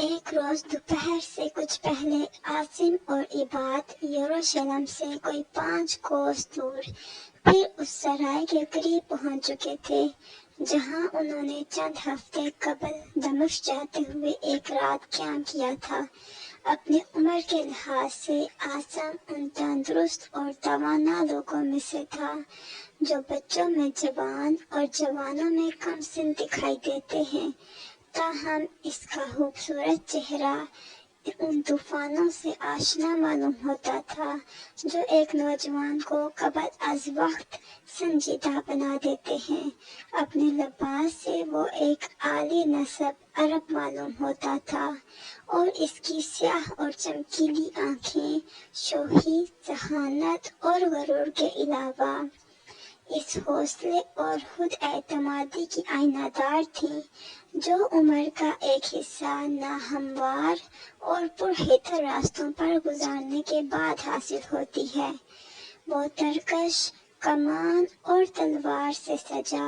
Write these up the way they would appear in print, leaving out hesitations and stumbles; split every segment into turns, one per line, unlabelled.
ایک روز دوپہر سے کچھ پہلے عاصم اور عباد یروشلم سے کوئی 5 کوس دور پھر اس سرائے کے قریب پہنچ چکے تھے جہاں انہوں نے چند ہفتے قبل دمشق جاتے ہوئے ایک رات قیام کیا تھا۔ اپنی عمر کے لحاظ سے عاصم ان تندرست اور توانا لوگوں میں سے تھا جو بچوں میں جوان اور جوانوں میں کم سن دکھائی دیتے ہیں، تاہم اس کا خوبصورت چہرہ ان طوفانوں سے آشنا معلوم ہوتا تھا جو ایک نوجوان کو قبل از وقت سنجیدہ بنا دیتے ہیں۔ اپنے لباس سے وہ ایک اعلی نسب عرب معلوم ہوتا تھا اور اس کی سیاہ اور چمکیلی آنکھیں شوخی، ذہانت اور غرور کے علاوہ اس حوصلے اور خود اعتمادی کی آئینہ دار تھیں جو عمر کا ایک حصہ ناہموار اور پرخطر راستوں پر گزارنے کے بعد حاصل ہوتی ہے۔ وہ ترکش کمان اور تلوار سے سجا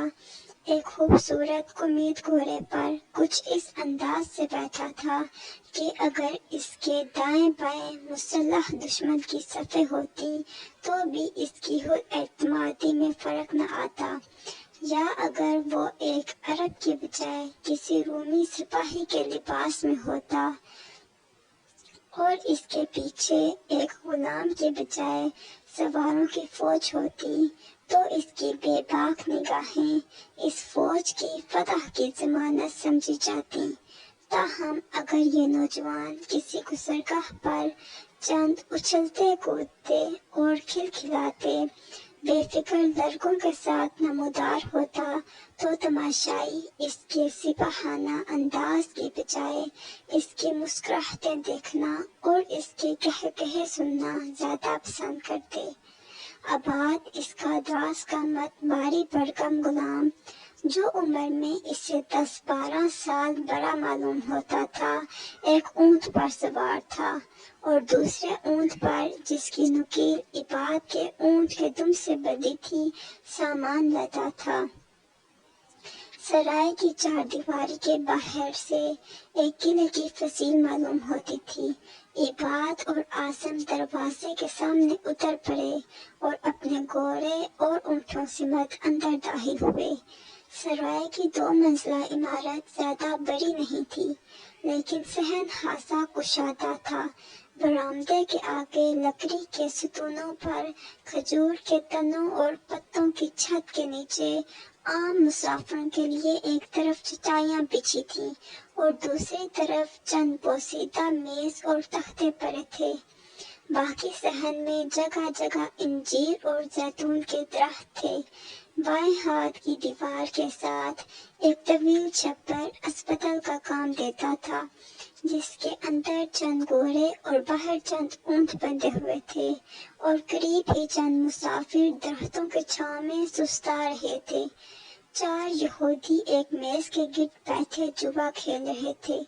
ایک خوبصورت کمید گھوڑے پر کچھ اس انداز سے بیٹھا تھا کہ اگر اس کے دائیں بائیں مسلح دشمن کی صفیں ہوتی تو بھی اس کی خود اعتمادی میں فرق نہ آتا، یا اگر وہ ایک عرب کی بجائے کسی رومی سپاہی کے لباس میں ہوتا اور اس کے پیچھے ایک غلام کے بجائے سواروں کی فوج ہوتی تو اس کی بے باک نگاہیں اس فوج کی فتح کی ضمانت سمجھی جاتی۔ تاہم اگر یہ نوجوان کسی گزرگاہ پر چند اچھلتے کودتے اور کھلکھلاتے بے فکر لڑکوں کے ساتھ نمودار ہوتا تو تماشائی اس کے سپاہانہ انداز کی بجائے اس کی مسکراہٹیں دیکھنا اور اس کے قہقہے سننا زیادہ پسند کرتے۔ عباد اس کا دراز قامت باری بھرکم غلام جو عمر میں اس سے 10-12 سال بڑا معلوم ہوتا تھا ایک اونٹ پر سوار تھا اور دوسرے اونٹ پر جس کی نکیل عباد کے اونٹ کے دم سے بندھی تھی سامان لاتا تھا۔ سرائے کی 4 دیواری کے باہر سے ایک قلعے کی فضیل معلوم ہوتی تھی۔ عباد اور عاصم دروازے کے سامنے اتر پڑے اور اپنے گھوڑے اور اونٹوں سمیت اندر داخل ہوئے۔ سرائے کی 2 منزلہ عمارت زیادہ بڑی نہیں تھی لیکن صحن خاصا کشادہ تھا۔ برآمدے کے آگے لکڑی کے ستونوں پر کھجور کے تنوں اور پتوں کی چھت کے نیچے عام مسافروں کے لیے ایک طرف چٹائیاں بچھی تھیں اور دوسری طرف چند پوشیدہ میز اور تختے پڑے تھے۔ باقی صحن میں جگہ جگہ انجیر اور زیتون کے درخت تھے۔ بائیں ہاتھ کی دیوار کے ساتھ ایک طویل چھپر اسپتال کا کام دیتا تھا جس کے اندر چند گھوڑے اور باہر چند اونٹ بندھے ہوئے تھے اور قریب ہی چند مسافر درختوں کے چھاؤں میں سستا رہے تھے۔ 4 یہودی ایک میز کے گرد بیٹھے جوا کھیل رہے تھے۔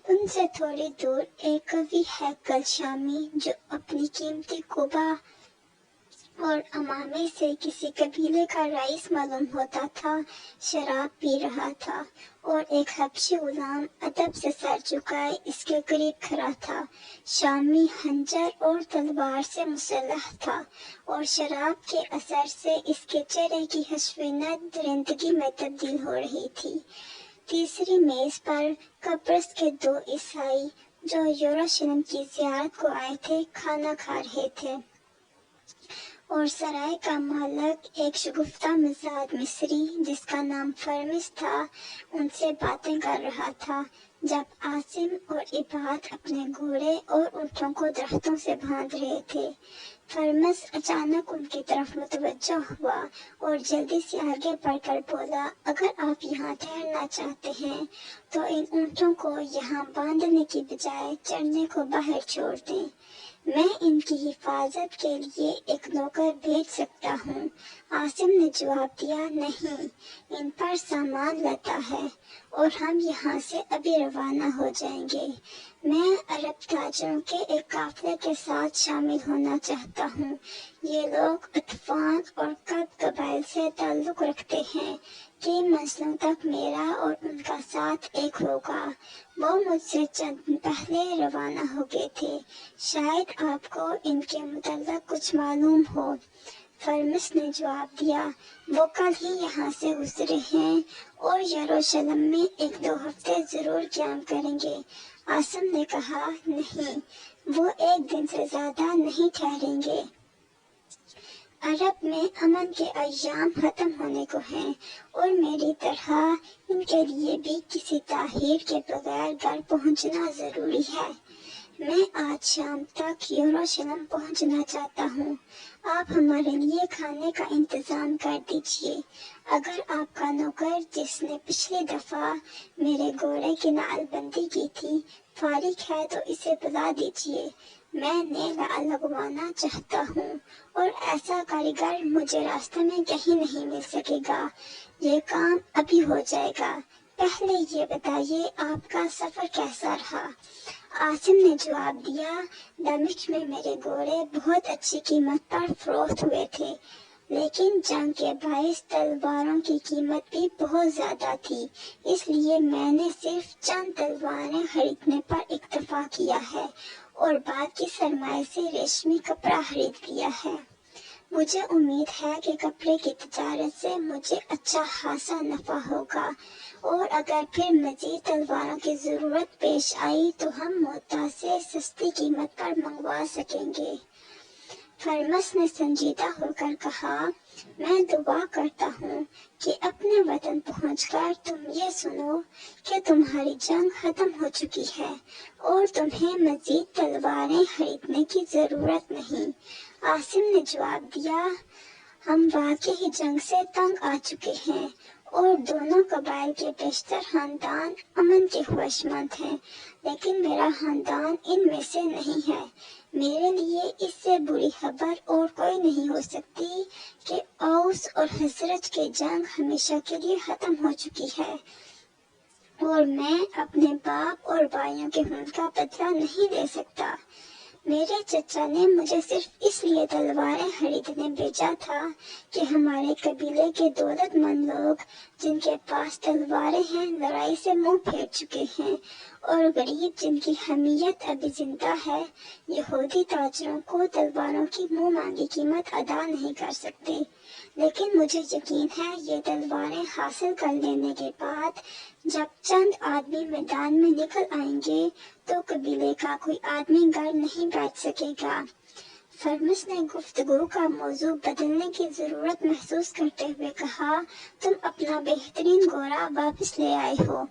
ان سے تھوڑی دور ایک قوی ہیکل شامی جو اپنی قیمتی قبا اور عمامے سے کسی قبیلے کا رئیس معلوم ہوتا تھا شراب پی رہا تھا، اور ایک حبشی غلام ادب سے سر جھکائے اس کے قریب کھڑا تھا۔ شامی خنجر اور تلوار سے مسلح تھا اور شراب کے اثر سے اس کے چہرے کی حشویت درندگی میں تبدیل ہو رہی تھی۔ تیسری میز پر قبرص کے 2 عیسائی جو یروشلم کی زیارت کو آئے تھے کھانا کھا رہے تھے، اور سرائے کا مالک ایک شگفتہ مزاج مصری جس کا نام فرمس تھا ان سے باتیں کر رہا تھا جب عاصم اور عباد اپنے گھوڑے اور اونٹوں کو درختوں سے باندھ رہے تھے۔ فرمس اچانک ان کی طرف متوجہ ہوا اور جلدی سے آگے بڑھ کر بولا، اگر آپ یہاں ٹھہرنا چاہتے ہیں تو ان اونٹوں کو یہاں باندھنے کی بجائے چرنے کو باہر چھوڑ دیں، میں ان کی حفاظت کے لیے ایک نوکر بھیج سکتا ہوں۔ عاصم نے جواب دیا، نہیں، ان پر سامان لدا ہے اور ہم یہاں سے ابھی روانہ ہو جائیں گے۔ میں عرب تاجروں کے ایک قافلے کے ساتھ شامل ہونا چاہتا ہوں۔ یہ لوگ اطفان اور قد قبائل سے تعلق رکھتے ہیں کہ منزلوں تک میرا اور ان کا ساتھ ایک ہوگا۔ وہ مجھ سے چند دن پہلے روانہ ہو گئے تھے، شاید آپ کو ان کے متعلق کچھ معلوم ہو۔ فرمس نے جواب دیا، وہ کل ہی یہاں سے گزرے ہیں اور یروشلم میں 1-2 ہفتے ضرور قیام کریں گے۔ عاصم نے کہا، نہیں، وہ 1 دن سے زیادہ نہیں ٹھہریں گے۔ عرب میں امن کے ایام ختم ہونے کو ہیں اور میری طرح ان کے لیے بھی کسی تاخیر کے بغیر گھر پہنچنا ضروری ہے۔ میں آج شام تک یروشلم پہنچنا چاہتا ہوں۔ آپ ہمارے لیے کھانے کا انتظام کر دیجیے۔ اگر آپ کا نوکر جس نے پچھلی دفعہ میرے گھوڑے کی نعل بندی کی تھی فارغ ہے تو اسے بلا دیجیے۔ میں نیلا لگوانا چاہتا ہوں اور ایسا کاریگر مجھے راستے میں کہیں نہیں مل سکے گا۔ یہ کام ابھی ہو جائے گا۔ پہلے یہ بتائیے آپ کا سفر کیسا رہا؟ عاصم نے جواب دیا، دمشق میں میرے گھوڑے بہت اچھی قیمت پر فروخت ہوئے تھے، لیکن جنگ کے باعث تلواروں کی قیمت بھی بہت زیادہ تھی، اس لیے میں نے صرف چند تلواریں خریدنے پر اکتفا کیا ہے اور باقی سرمایے سے ریشمی کپڑا خرید لیا ہے۔ مجھے امید ہے کہ کپڑے کی تجارت سے مجھے اچھا خاصا نفع ہوگا، اور اگر پھر مزید تلواروں کی ضرورت پیش آئی تو ہم موتا سے سستی قیمت پر منگوا سکیں گے۔ فرمس نے سنجیدہ ہو کر کہا، میں دعا کرتا ہوں کہ اپنے وطن پہنچ کر تم یہ سنو کہ تمہاری جنگ ختم ہو چکی ہے اور تمہیں مزید تلواریں خریدنے کی ضرورت نہیں۔ عاصم نے جواب دیا، ہم واقعی جنگ سے تنگ آ چکے ہیں اور دونوں قبائل کے بیشتر خاندان امن کے خواہشمند ہیں، لیکن میرا خاندان ان میں سے نہیں ہے۔ میرے لیے اس سے بری خبر اور کوئی نہیں ہو سکتی کہ اوس اور خزرج کی جنگ ہمیشہ کے لیے ختم ہو چکی ہے اور میں اپنے باپ اور بھائیوں کے خون کا بدلہ نہیں لے سکتا۔ میرے چچا نے مجھے صرف اس لیے تلواریں خریدنے بھیجا تھا کہ ہمارے قبیلے کے دولت مند لوگ جن کے پاس تلواریں ہیں لڑائی سے منہ پھیر چکے ہیں، اور غریب جن کی حمیت ابھی زندہ ہے یہودی تاجروں کو تلواروں کی منہ مانگی قیمت ادا نہیں کر سکتے۔ لیکن مجھے یقین ہے یہ تلواریں حاصل کر لینے کے بعد جب چند آدمی میدان میں نکل آئیں گے تو قبیلے کا کوئی آدمی گھر نہیں بیٹھ سکے گا۔ فرمس نے گفتگو کا موضوع بدلنے کی ضرورت محسوس کرتے ہوئے کہا، تم اپنا بہترین گھوڑا واپس لے آئے ہو۔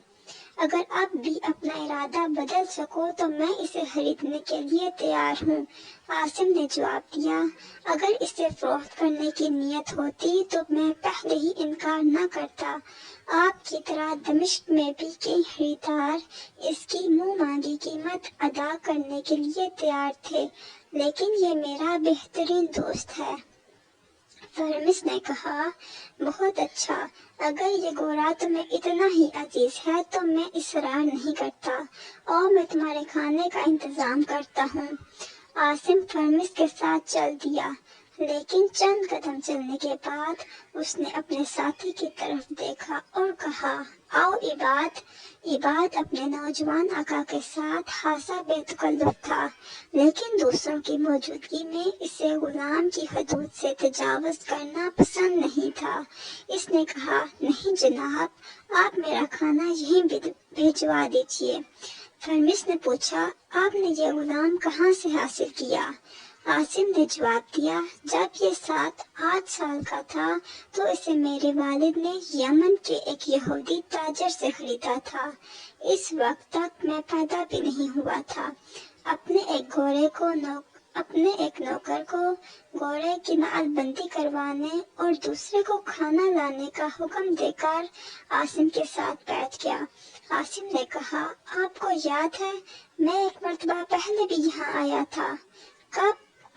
اگر اب بھی اپنا ارادہ بدل سکو تو میں اسے خریدنے کے لیے تیار ہوں۔ عاصم نے جواب دیا، اگر اسے فروخت کرنے کی نیت ہوتی تو میں پہلے ہی انکار نہ کرتا۔ آپ کی طرح دمشق میں بھی کئی خریدار اس کی منہ مانگی قیمت ادا کرنے کے لیے تیار تھے، لیکن یہ میرا بہترین دوست ہے۔ فرمس نے کہا، بہت اچھا، اگر یہ گھوڑا تمہیں اتنا ہی عزیز ہے تو میں اصرار نہیں کرتا اور میں تمہارے کھانے کا انتظام کرتا ہوں۔ عاصم فرمس کے ساتھ چل دیا، لیکن چند قدم چلنے کے بعد اس نے اپنے ساتھی کی طرف دیکھا اور کہا، آؤ عباد۔ عباد اپنے نوجوان آقا کے ساتھ خاصا بے تکلف تھا، لیکن دوسروں کی موجودگی میں اسے غلام کی حدود سے تجاوز کرنا پسند نہیں تھا۔ اس نے کہا، نہیں جناب، آپ میرا کھانا یہیں بھجوا دیجیے۔ فرمس نے پوچھا، آپ نے یہ غلام کہاں سے حاصل کیا؟ عاصم نے جواب دیا، جب یہ 7-8 سال کا تھا تو اسے میرے والد نے یمن کے ایک یہودی تاجر سے خریدا تھا۔ اس وقت تک میں پیدا بھی نہیں ہوا تھا۔ اپنے ایک نوکر کو گھوڑے کی نعل بندی کروانے اور دوسرے کو کھانا لانے کا حکم دے کر عاصم کے ساتھ بیٹھ گیا۔ عاصم نے کہا، آپ کو یاد ہے میں ایک مرتبہ پہلے بھی یہاں آیا تھا۔ کب؟